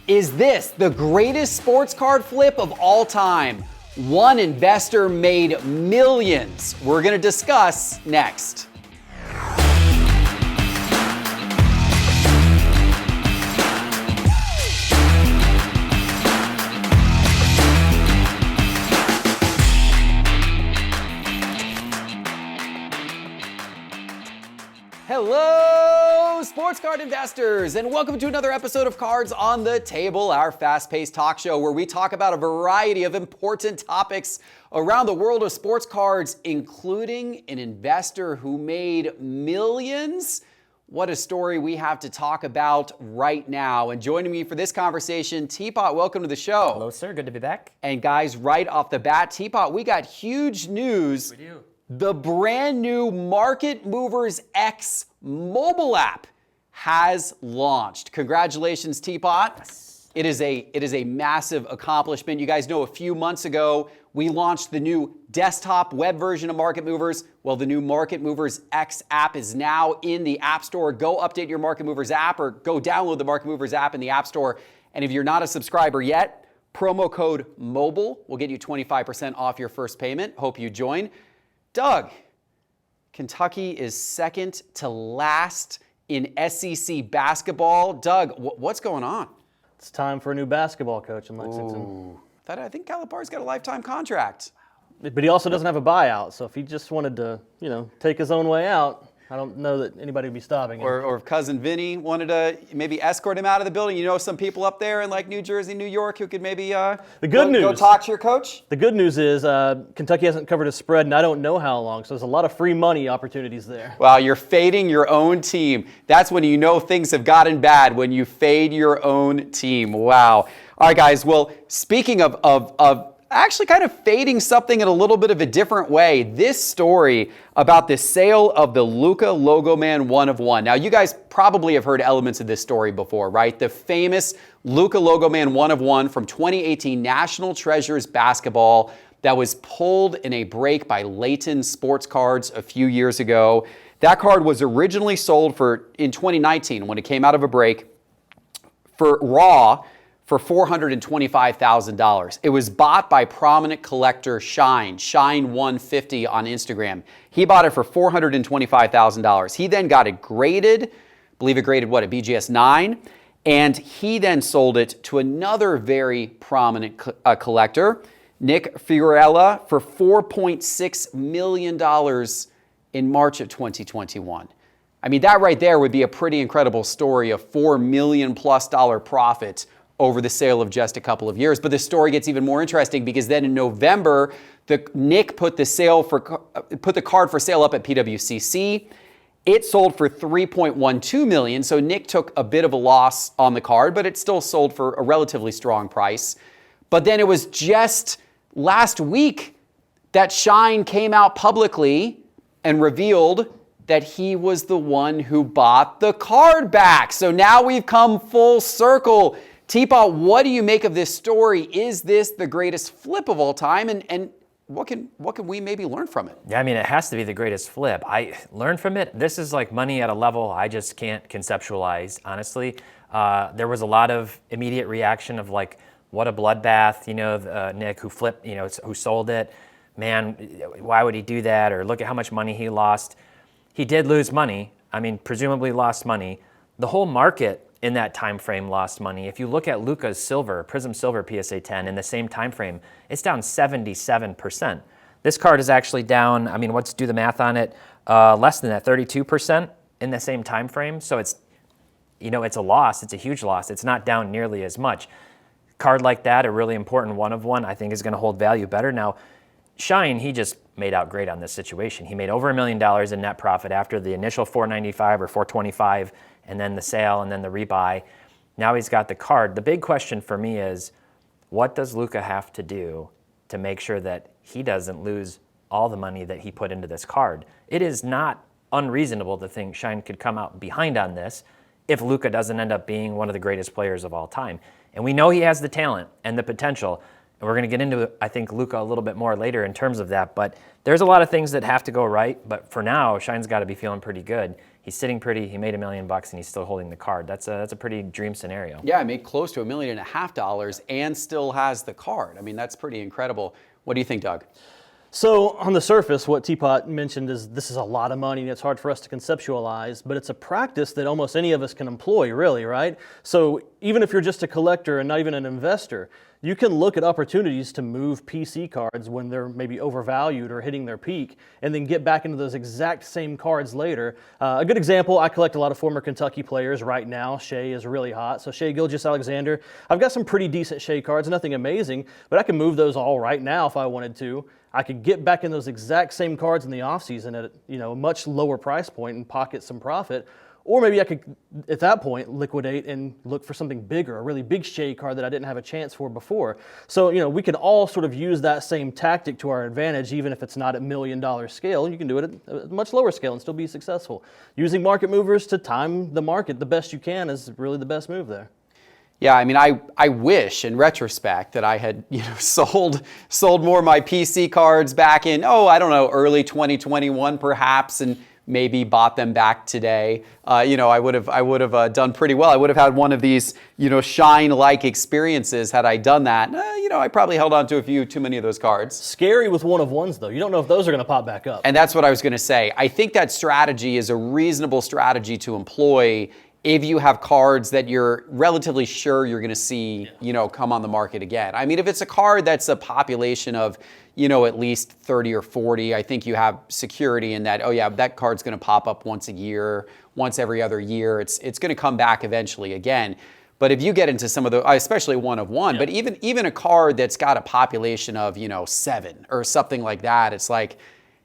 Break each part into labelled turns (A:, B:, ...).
A: Is this the greatest sports card flip of all time? One investor made millions. We're going to discuss next. Hello, sports card investors, and welcome to another episode of Cards on the Table, our fast-paced talk show where we talk about a variety of important topics around the world of sports cards, including an investor who made millions. What a story we have to talk about right now. And joining me for this conversation, Teapot, welcome to the show.
B: Hello, sir. Good to be back.
A: And guys, right off the bat, Teapot, we got huge news.
B: We do.
A: The brand new Market Movers X mobile app has launched. Congratulations, Teapot.
B: Yes.
A: It is a massive accomplishment. You guys know a few months ago, we launched the new desktop web version of Market Movers. Well, the new Market Movers X app is now in the App Store. Go update your Market Movers app or go download the Market Movers app in the App Store. And if you're not a subscriber yet, promo code MOBILE will get you 25% off your first payment. Hope you join. Doug, Kentucky is second to last in SEC basketball. Doug, what's going on?
C: It's time for a new basketball coach in Lexington.
A: Ooh. I think Calipari's got a lifetime contract.
C: But he also doesn't have a buyout, so if he just wanted to, take his own way out, I don't know that anybody would be stopping him.
A: Or if cousin Vinny wanted to maybe escort him out of the building. You know some people up there in like New Jersey, New York who could maybe
C: the good news,
A: go talk to your coach?
C: The good news is Kentucky hasn't covered a spread, and I don't know how long, so there's a lot of free money opportunities there.
A: Wow, you're fading your own team. That's when you know things have gotten bad, when you fade your own team. Wow. All right, guys. Well, speaking of actually kind of fading something in a little bit of a different way, this story about the sale of the Luka Logoman 1 of 1. Now, you guys probably have heard elements of this story before, right? The famous Luka Logoman 1 of 1 from 2018 National Treasures basketball that was pulled in a break by Layton Sports Cards a few years ago. That card was originally sold in 2019 when it came out of a break for for $425,000. It was bought by prominent collector Shine150 on Instagram. He bought it for $425,000. He then got it graded, I believe it graded a BGS 9, and he then sold it to another very prominent collector, Nick Figueroa, for $4.6 million in March of 2021. I mean, that right there would be a pretty incredible story of $4 million plus profit over the sale of just a couple of years. But the story gets even more interesting because then in November, Nick put the card for sale up at PWCC. It sold for $3.12 million. So Nick took a bit of a loss on the card, but it still sold for a relatively strong price. But then it was just last week that Shine came out publicly and revealed that he was the one who bought the card back. So now we've come full circle. Teapot, what do you make of this story? Is this the greatest flip of all time? And what can we maybe learn from it?
B: Yeah, I mean, it has to be the greatest flip. I learned from it. This is like money at a level I just can't conceptualize, honestly. There was a lot of immediate reaction of like, what a bloodbath, Nick who flipped, who sold it. Man, why would he do that? Or look at how much money he lost. He did lose money. I mean, presumably lost money. The whole market in that time frame lost money. If you look at Luka's silver, Prism Silver PSA 10 in the same time frame, it's down 77%. This card is actually down, let's do the math on it, less than that, 32% in the same time frame. So it's, it's a loss. It's a huge loss. It's not down nearly as much. Card like that, a really important 1 of 1, I think is going to hold value better. Now, Shine, he just made out great on this situation. He made over $1 million in net profit after the initial $495 or $425, and then the sale, and then the rebuy. Now he's got the card. The big question for me is, what does Luka have to do to make sure that he doesn't lose all the money that he put into this card? It is not unreasonable to think Shine could come out behind on this if Luka doesn't end up being one of the greatest players of all time. And we know he has the talent and the potential. And we're going to get into, I think, Luka a little bit more later in terms of that. But there's a lot of things that have to go right. But for now, Shine's got to be feeling pretty good. He's sitting pretty. He made $1 million and he's still holding the card. That's a pretty dream scenario.
A: Yeah, I made close to $1.5 million and still has the card. I mean, that's pretty incredible. What do you think, Doug?
C: So on the surface, what Teapot mentioned is this is a lot of money and it's hard for us to conceptualize, but it's a practice that almost any of us can employ, really, right? So even if you're just a collector and not even an investor, you can look at opportunities to move PC cards when they're maybe overvalued or hitting their peak, and then get back into those exact same cards later. A good example, I collect a lot of former Kentucky players right now. Shea is really hot. So Shea Gilgeous-Alexander, I've got some pretty decent Shea cards, nothing amazing, but I can move those all right now if I wanted to. I could get back in those exact same cards in the offseason at a much lower price point and pocket some profit. Or maybe I could, at that point, liquidate and look for something bigger, a really big Shea card that I didn't have a chance for before. So, we can all sort of use that same tactic to our advantage, even if it's not at $1 million scale. You can do it at a much lower scale and still be successful. Using market movers to time the market the best you can is really the best move there.
A: Yeah, I mean, I wish in retrospect that I had, sold more of my PC cards back in, early 2021 perhaps, and maybe bought them back today. I would have done pretty well. I would have had one of these, Shine-like experiences had I done that. I probably held on to a few too many of those cards.
C: Scary with one-of-ones, though. You don't know if those are going to pop back up.
A: And that's what I was going to say. I think that strategy is a reasonable strategy to employ if you have cards that you're relatively sure you're going to see, come on the market again. I mean, if it's a card that's a population of, at least 30 or 40, I think you have security in that, that card's going to pop up once a year, once every other year. It's going to come back eventually again. But if you get into some of the, especially one of one, but even a card that's got a population of, 7 or something like that, it's like,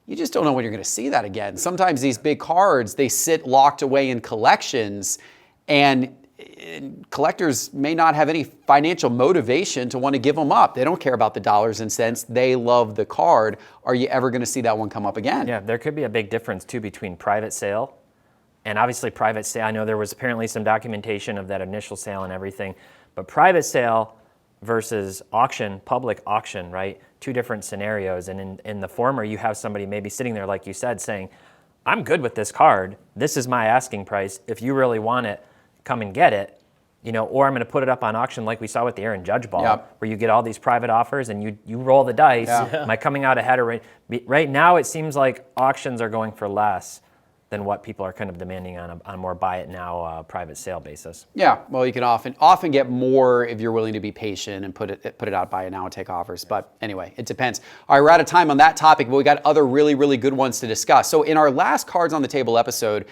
A: you just don't know when you're going to see that again. Sometimes these big cards, they sit locked away in collections, and collectors may not have any financial motivation to want to give them up. They don't care about the dollars and cents. They love the card. Are you ever going to see that one come up again?
B: Yeah, there could be a big difference, too, between private sale and obviously private sale. I know there was apparently some documentation of that initial sale and everything, but private sale versus auction, public auction, right? Two different scenarios. And in the former, you have somebody maybe sitting there, like you said, saying, I'm good with this card. This is my asking price. If you really want it, come and get it. Or I'm going to put it up on auction like we saw with the Aaron Judge ball, where you get all these private offers and you roll the dice. Yeah. Am I coming out ahead? Or right now it seems like auctions are going for less than what people are kind of demanding on a more buy it now private sale basis. Yeah,
A: well, you can often get more if you're willing to be patient and put it out, buy it now and take offers. But anyway, it depends. All right, we're out of time on that topic, but we got other really, really good ones to discuss. So in our last Cards on the Table episode,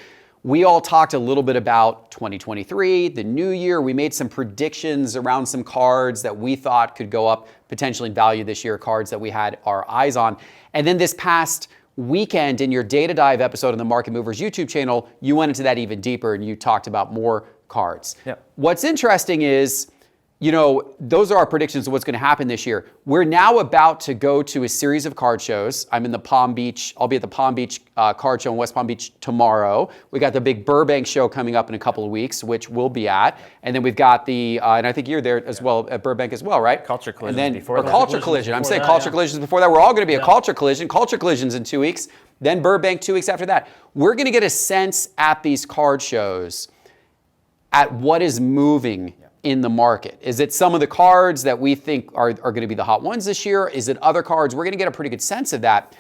A: we all talked a little bit about 2023, the new year. We made some predictions around some cards that we thought could go up potentially in value this year, cards that we had our eyes on. And then this past weekend in your Data Dive episode on the Market Movers YouTube channel, you went into that even deeper and you talked about more cards.
B: Yep.
A: What's interesting is, those are our predictions of what's going to happen this year. We're now about to go to a series of card shows. I'll be at the Palm Beach card show in West Palm Beach tomorrow. We got the big Burbank show coming up in a couple of weeks, which we'll be at. And then we've got the, and I think you're there as well at Burbank as well, right?
B: Culture Collision
A: before that. Culture Collision. I'm saying Culture Collisions before that. We're all going to be at Culture Collision. Culture Collision's in 2 weeks. Then Burbank 2 weeks after that. We're going to get a sense at these card shows at what is moving in the market. Is it some of the cards that we think are going to be the hot ones this year? Is it other cards? We're going to get a pretty good sense of that.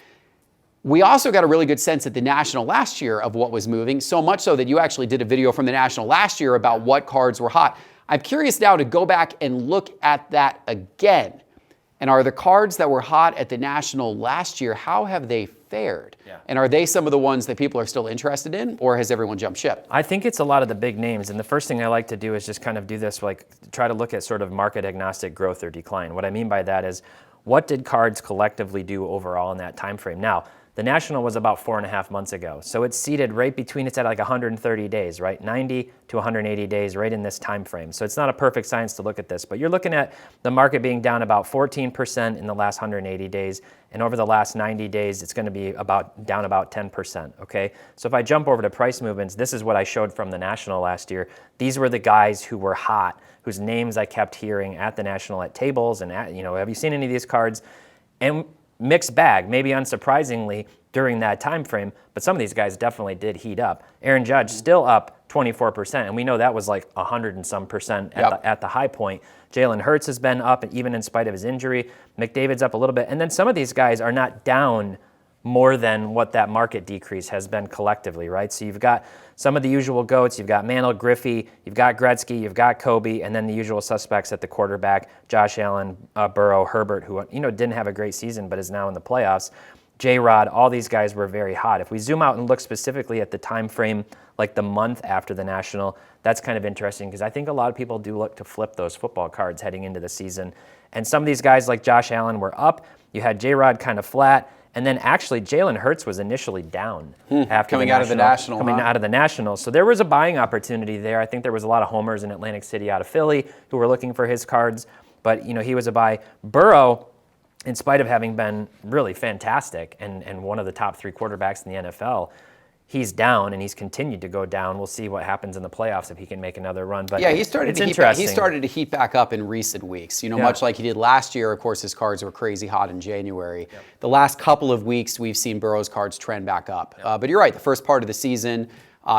A: We also got a really good sense at the National last year of what was moving, so much so that you actually did a video from the National last year about what cards were hot. I'm curious now to go back and look at that again. And are the cards that were hot at the National last year, how have they fared? Yeah. And are they some of the ones that people are still interested in, or has everyone jumped ship?
B: I think it's a lot of the big names. And the first thing I like to do is just kind of do this, try to look at sort of market agnostic growth or decline. What I mean by that is, what did cards collectively do overall in that time frame? Now, the National was about 4.5 months ago. So it's seated right between, it's at like 130 days, right? 90 to 180 days right in this time frame. So it's not a perfect science to look at this, but you're looking at the market being down about 14% in the last 180 days. And over the last 90 days, it's going to be down about 10%, okay? So if I jump over to price movements, this is what I showed from the National last year. These were the guys who were hot, whose names I kept hearing at the National at tables and at, have you seen any of these cards? And mixed bag, maybe unsurprisingly during that time frame, but some of these guys definitely did heat up. Aaron Judge still up 24%, and we know that was like 100 and some percent at the high point. Jalen Hurts has been up, even in spite of his injury. McDavid's up a little bit, and then some of these guys are not down more than what that market decrease has been collectively, right? So you've got some of the usual goats. You've got Mantle, Griffey, you've got Gretzky, you've got Kobe, and then the usual suspects at the quarterback, Josh Allen, Burrow, Herbert, who didn't have a great season but is now in the playoffs. J-Rod, all these guys were very hot. If we zoom out and look specifically at the time frame, like the month after the National, that's kind of interesting because I think a lot of people do look to flip those football cards heading into the season. And some of these guys like Josh Allen were up. You had J-Rod kind of flat. And then actually Jalen Hurts was initially down after
A: coming out of the National.
B: Coming out of the National. So there was a buying opportunity there. I think there was a lot of homers in Atlantic City out of Philly who were looking for his cards. But, he was a buy. Burrow, in spite of having been really fantastic and one of the top 3 quarterbacks in the NFL, he's down and he's continued to go down. We'll see what happens in the playoffs if he can make another run. But
A: yeah, he started to heat back up in recent weeks.
B: Yeah.
A: Much like he did last year. Of course, his cards were crazy hot in January. Yep. The last couple of weeks, we've seen Burrow's cards trend back up. Yep. But you're right. The first part of the season,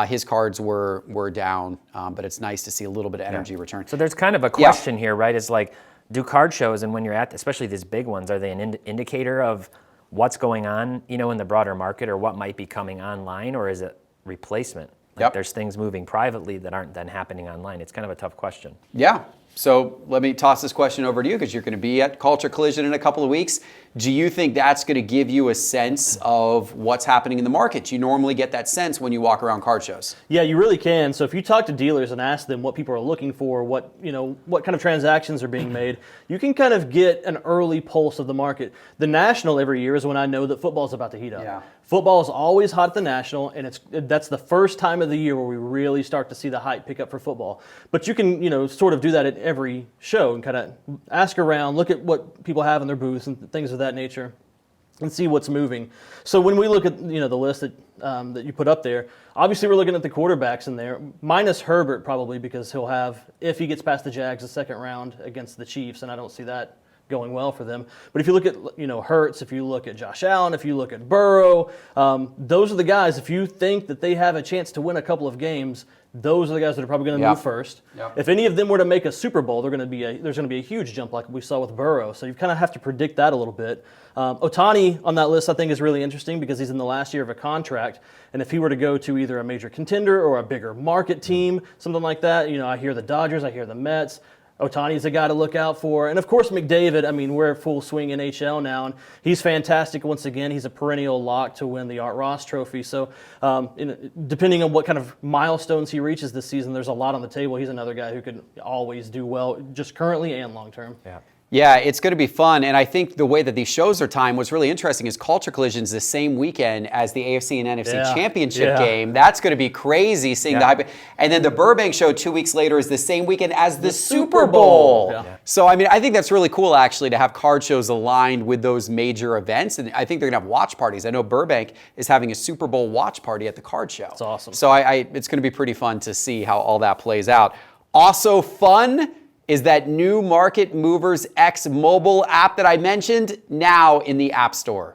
A: his cards were down. But it's nice to see a little bit of energy return.
B: So there's kind of a question here, right? Is like, do card shows, and when you're at, especially these big ones, are they an indicator of what's going on, in the broader market, or what might be coming online, or is it replacement? Like there's things moving privately that aren't then happening online. It's kind of a tough question.
A: Yeah. So let me toss this question over to you because you're going to be at Culture Collision in a couple of weeks. Do you think that's going to give you a sense of what's happening in the market? Do you normally get that sense when you walk around card shows?
C: Yeah, you really can. So if you talk to dealers and ask them what people are looking for, what kind of transactions are being made, you can kind of get an early pulse of the market. The National every year is when I know that football is about to heat up.
A: Yeah.
C: Football is always hot at the National, and that's the first time of the year where we really start to see the hype pick up for football. But you can, sort of do that at every show and kind of ask around, look at what people have in their booths and things of that nature, and see what's moving. So when we look at the list that you put up there, obviously we're looking at the quarterbacks in there, minus Herbert probably because he'll have, if he gets past the Jags, the second round against the Chiefs, and I don't see that going well for them. But if you look at Hurts, if you look at Josh Allen, if you look at Burrow, those are the guys. If you think that they have a chance to win a couple of games, those are the guys that are probably going to move first. Yep. If any of them were to make a Super Bowl, there's going to be a huge jump like we saw with Burrow. So you kind of have to predict that a little bit. Ohtani on that list I think is really interesting because he's in the last year of a contract. And if he were to go to either a major contender or a bigger market team, something like that, I hear the Dodgers, I hear the Mets. Ohtani's a guy to look out for. And, of course, McDavid, we're at full swing NHL now, and he's fantastic once again. He's a perennial lock to win the Art Ross Trophy. So depending on what kind of milestones he reaches this season, there's a lot on the table. He's another guy who could always do well, just currently and long term.
A: Yeah, it's going to be fun. And I think the way that these shows are timed, what's really interesting is Culture Collision's the same weekend as the AFC and NFC Championship game. That's going to be crazy seeing the hype. And then the Burbank show 2 weeks later is the same weekend as the Super Bowl. So, I think that's really cool, actually, to have card shows aligned with those major events. And I think they're going to have watch parties. I know Burbank is having a Super Bowl watch party at the card show.
C: That's awesome.
A: So it's going to be pretty fun to see how all that plays out. Also fun is that new Market Movers X mobile app that I mentioned, now in the App Store.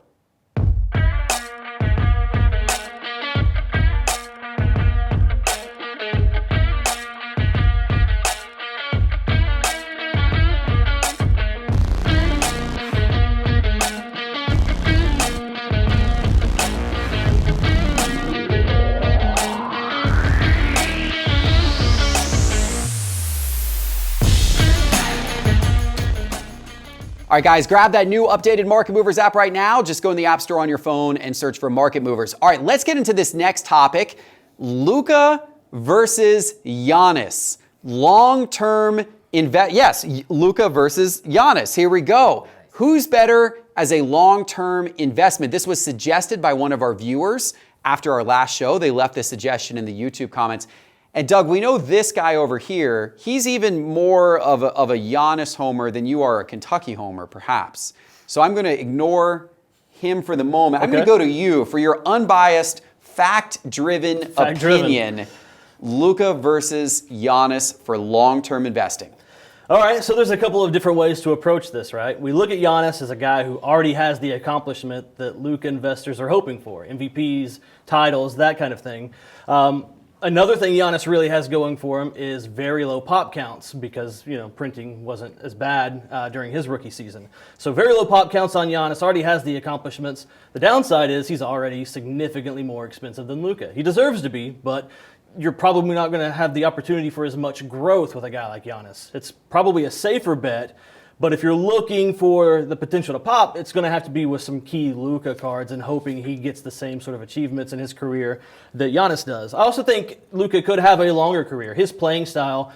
A: All right, guys, grab that new updated Market Movers app right now. Just go in the App Store on your phone and search for Market Movers. All right, let's get into this next topic. Luka versus Giannis. Long-term yes, Luka versus Giannis. Here we go. Who's better as a long-term investment? This was suggested by one of our viewers after our last show. They left this suggestion in the YouTube comments. And Doug, we know this guy over here, he's even more of a Giannis homer than you are a Kentucky homer, perhaps. So I'm going to ignore him for the moment. I'm going to go to you for your unbiased, fact-driven opinion. Luka versus Giannis for long-term investing.
C: All right, so there's a couple of different ways to approach this, right? We look at Giannis as a guy who already has the accomplishment that Luka investors are hoping for, MVPs, titles, that kind of thing. Another thing Giannis really has going for him is very low pop counts because, printing wasn't as bad during his rookie season. So very low pop counts on Giannis, already has the accomplishments. The downside is he's already significantly more expensive than Luka. He deserves to be, but you're probably not going to have the opportunity for as much growth with a guy like Giannis. It's probably a safer bet, but if you're looking for the potential to pop, it's going to have to be with some key Luka cards and hoping he gets the same sort of achievements in his career that Giannis does. I also think Luka could have a longer career. His playing style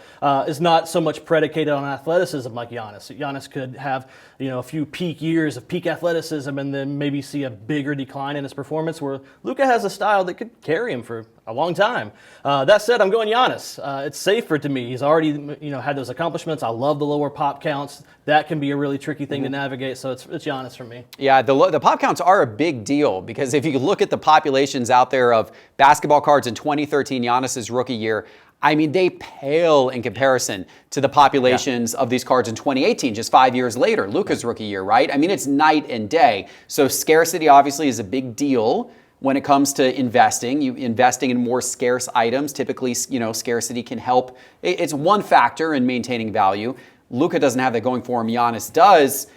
C: is not so much predicated on athleticism like Giannis. Giannis could have a few peak years of peak athleticism and then maybe see a bigger decline in his performance, where Luka has a style that could carry him for a long time. That said, I'm going Giannis. It's safer to me. He's already had those accomplishments. I love the lower pop counts. That can be a really tricky thing to navigate, so it's Giannis for me.
A: Yeah, the pop counts are a big deal because if you look at the populations out there of basketball cards in 2013, Giannis's rookie year, I mean, they pale in comparison to the populations of these cards in 2018, just 5 years later, Luka's rookie year, right? I mean, it's night and day. So scarcity obviously is a big deal when it comes to investing. Investing in more scarce items, typically, scarcity can help. It's one factor in maintaining value. Luka doesn't have that going for him. Giannis does.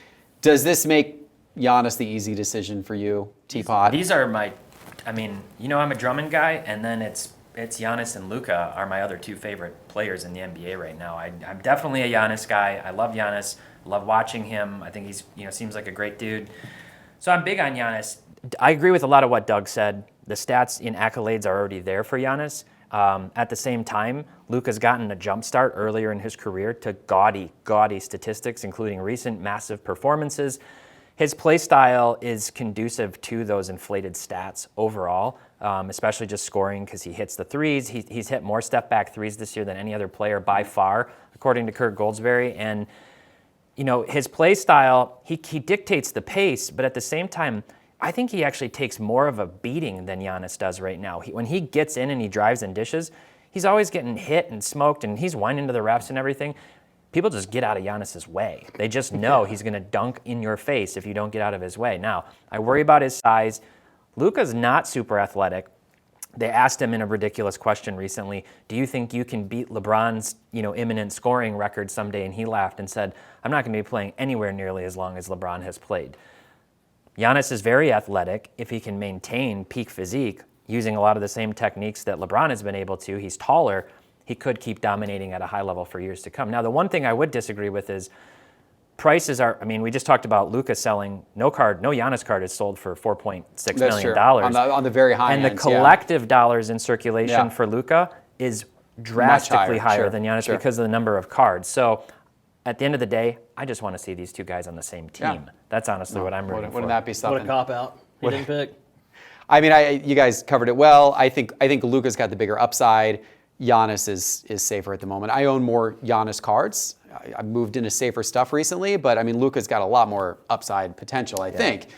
A: Does this make Giannis the easy decision for you, Teapot?
B: These are I'm a Drummond guy, and then it's Giannis and Luka are my other two favorite players in the NBA right now. I'm definitely a Giannis guy. I love Giannis. Love watching him. I think he's seems like a great dude. So I'm big on Giannis. I agree with a lot of what Doug said. The stats and accolades are already there for Giannis. At the same time, Luka's gotten a jump start earlier in his career to gaudy statistics, including recent massive performances. His play style is conducive to those inflated stats overall, especially just scoring because he hits the threes. He's hit more step-back threes this year than any other player by far, according to Kurt Goldsberry. And, his play style, he dictates the pace, but at the same time, I think he actually takes more of a beating than Giannis does right now. When he gets in and he drives and dishes, he's always getting hit and smoked, and he's whining to the refs and everything. People just get out of Giannis's way. They just know he's going to dunk in your face if you don't get out of his way. Now, I worry about his size. Luka's not super athletic. They asked him in a ridiculous question recently, do you think you can beat LeBron's, imminent scoring record someday? And he laughed and said, I'm not going to be playing anywhere nearly as long as LeBron has played. Giannis is very athletic if he can maintain peak physique using a lot of the same techniques that LeBron has been able to. He's taller. He could keep dominating at a high level for years to come. Now, the one thing I would disagree with is prices are, we just talked about Luka selling, no Giannis card is sold for $4.6 million.
A: On the very high end.
B: And the collective dollars in circulation for Luka is drastically higher than Giannis because of the number of cards. So at the end of the day, I just want to see these two guys on the same team. Yeah. That's honestly what I'm rooting for.
A: Wouldn't that be something?
C: What a cop-out. He didn't pick.
A: You guys covered it well. I think Luka's got the bigger upside. Giannis is safer at the moment. I own more Giannis cards. I've moved into safer stuff recently, but Luka's got a lot more upside potential, I think.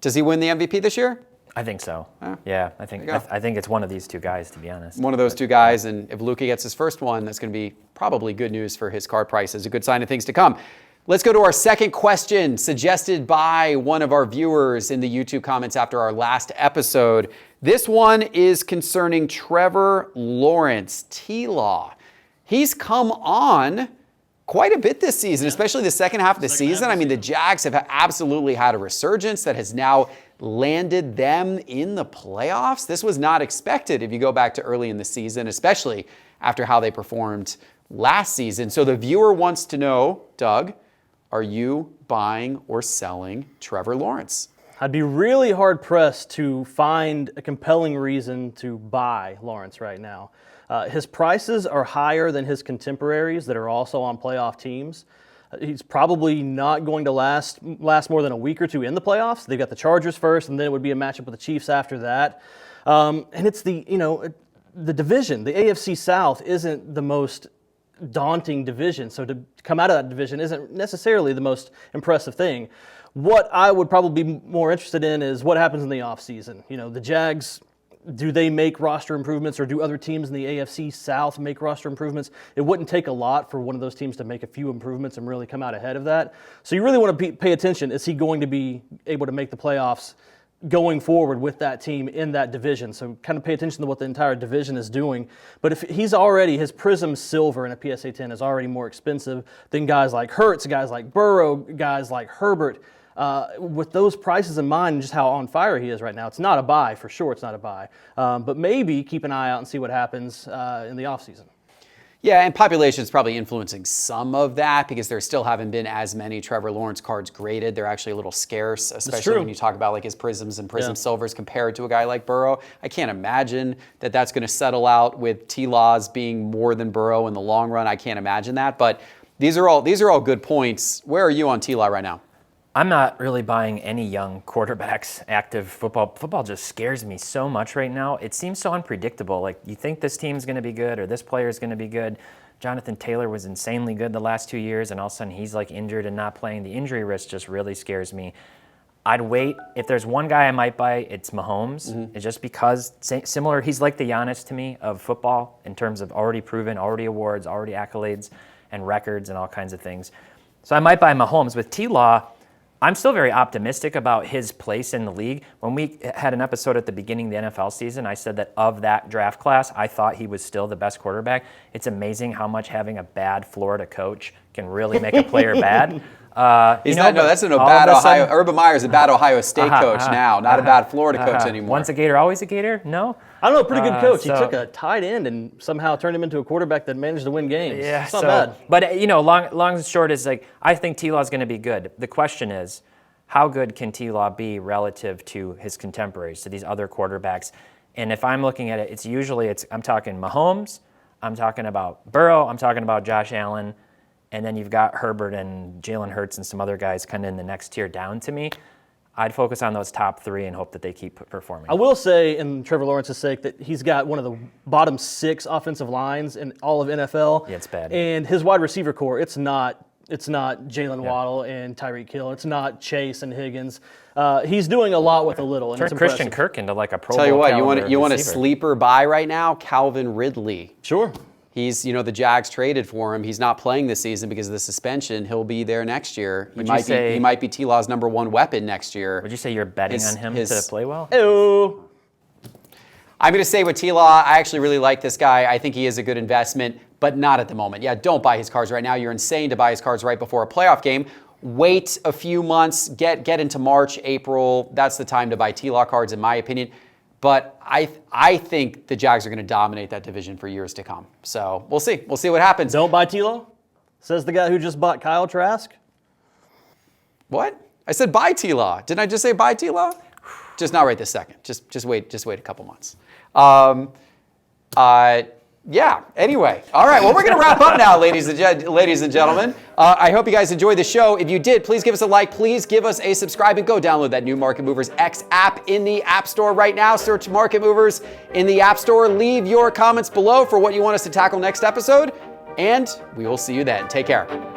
A: Does he win the MVP this year?
B: I think so. Yeah, I think it's one of these two guys, to be honest.
A: One of those two guys, and if Luka gets his first one, that's going to be probably good news for his card prices, a good sign of things to come. Let's go to our second question, suggested by one of our viewers in the YouTube comments after our last episode. This one is concerning Trevor Lawrence, T-Law. He's come on quite a bit this season, especially the second half of the season. The Jags have absolutely had a resurgence that has now landed them in the playoffs. This was not expected if you go back to early in the season, especially after how they performed last season. So the viewer wants to know, Doug, are you buying or selling Trevor Lawrence?
C: I'd be really hard-pressed to find a compelling reason to buy Lawrence right now. His prices are higher than his contemporaries that are also on playoff teams. He's probably not going to last more than a week or two in the playoffs. They've got the Chargers first, and then it would be a matchup with the Chiefs after that. And it's the division. The AFC South isn't the most daunting division, so to come out of that division isn't necessarily the most impressive thing. What I would probably be more interested in is what happens in the offseason. The Jags do they make roster improvements, or do other teams in the AFC South make roster improvements? It wouldn't take a lot for one of those teams to make a few improvements and really come out ahead of that. So you really want to pay attention. Is he going to be able to make the playoffs going forward with that team in that division? So kind of pay attention to what the entire division is doing. But if his Prism Silver in a PSA 10 is already more expensive than guys like Hurts, guys like Burrow, guys like Herbert, with those prices in mind and just how on fire he is right now, it's not a buy, for sure it's not a buy. But maybe keep an eye out and see what happens in the offseason.
A: Yeah, and population is probably influencing some of that because there still haven't been as many Trevor Lawrence cards graded. They're actually a little scarce, especially when you talk about like his Prisms and Prism Silvers compared to a guy like Burrow. I can't imagine that that's going to settle out with T-Laws being more than Burrow in the long run. I can't imagine that, but these are all good points. Where are you on T-Law right now?
B: I'm not really buying any young quarterbacks active. Football just scares me so much right now. It seems so unpredictable. Like, you think this team's going to be good or this player's going to be good. Jonathan Taylor was insanely good the last 2 years, and all of a sudden he's like injured and not playing. The injury risk just really scares me. I'd wait. If there's one guy I might buy, it's Mahomes. It's just because similar. He's like the Giannis to me of football in terms of already proven, already awards, already accolades and records and all kinds of things. So I might buy Mahomes. With T-Law, I'm still very optimistic about his place in the league. When we had an episode at the beginning of the NFL season, I said that of that draft class, I thought he was still the best quarterback. It's amazing how much having a bad Florida coach can really make a player bad.
A: Urban Meyer's a bad Ohio State coach now, not a bad Florida coach anymore.
B: Once a Gator, always a Gator? No?
C: I don't know, pretty good coach. He took a tight end and somehow turned him into a quarterback that managed to win games.
B: Yeah,
C: it's not bad.
B: But, long and short is, like, I think T-Law is going to be good. The question is, how good can T-Law be relative to his contemporaries, to these other quarterbacks? And if I'm looking at it, I'm talking Mahomes, I'm talking about Burrow, I'm talking about Josh Allen, and then you've got Herbert and Jalen Hurts and some other guys kind of in the next tier down to me. I'd focus on those top three and hope that they keep performing.
C: I will say, in Trevor Lawrence's sake, that he's got one of the bottom 6 offensive lines in all of NFL.
B: Yeah, it's bad.
C: And his wide receiver core, it's not Jalen Waddle and Tyreek Hill. It's not Chase and Higgins. He's doing a lot with a little. And
B: turn Christian Kirk into like a Pro Bowl.
A: Tell you what, you want a sleeper buy right now? Calvin Ridley.
C: Sure.
A: He's, the Jags traded for him. He's not playing this season because of the suspension. He'll be there next year. He might be T-Law's number 1 weapon next year.
B: Would you say you're betting on him to play well?
C: Ew.
A: I'm going to say with T-Law, I actually really like this guy. I think he is a good investment, but not at the moment. Yeah, don't buy his cards right now. You're insane to buy his cards right before a playoff game. Wait a few months, get into March, April. That's the time to buy T-Law cards, in my opinion. But I think the Jags are going to dominate that division for years to come. So we'll see. We'll see what happens.
C: Don't buy T-Law? Says the guy who just bought Kyle Trask.
A: What? I said buy T-Law. Didn't I just say buy T-Law? Just not right this second. Just wait a couple months. Yeah, anyway. All right, well, we're going to wrap up now, ladies and gentlemen. I hope you guys enjoyed the show. If you did, please give us a like. Please give us a subscribe and go download that new Market Movers X app in the App Store right now. Search Market Movers in the App Store. Leave your comments below for what you want us to tackle next episode, and we will see you then. Take care.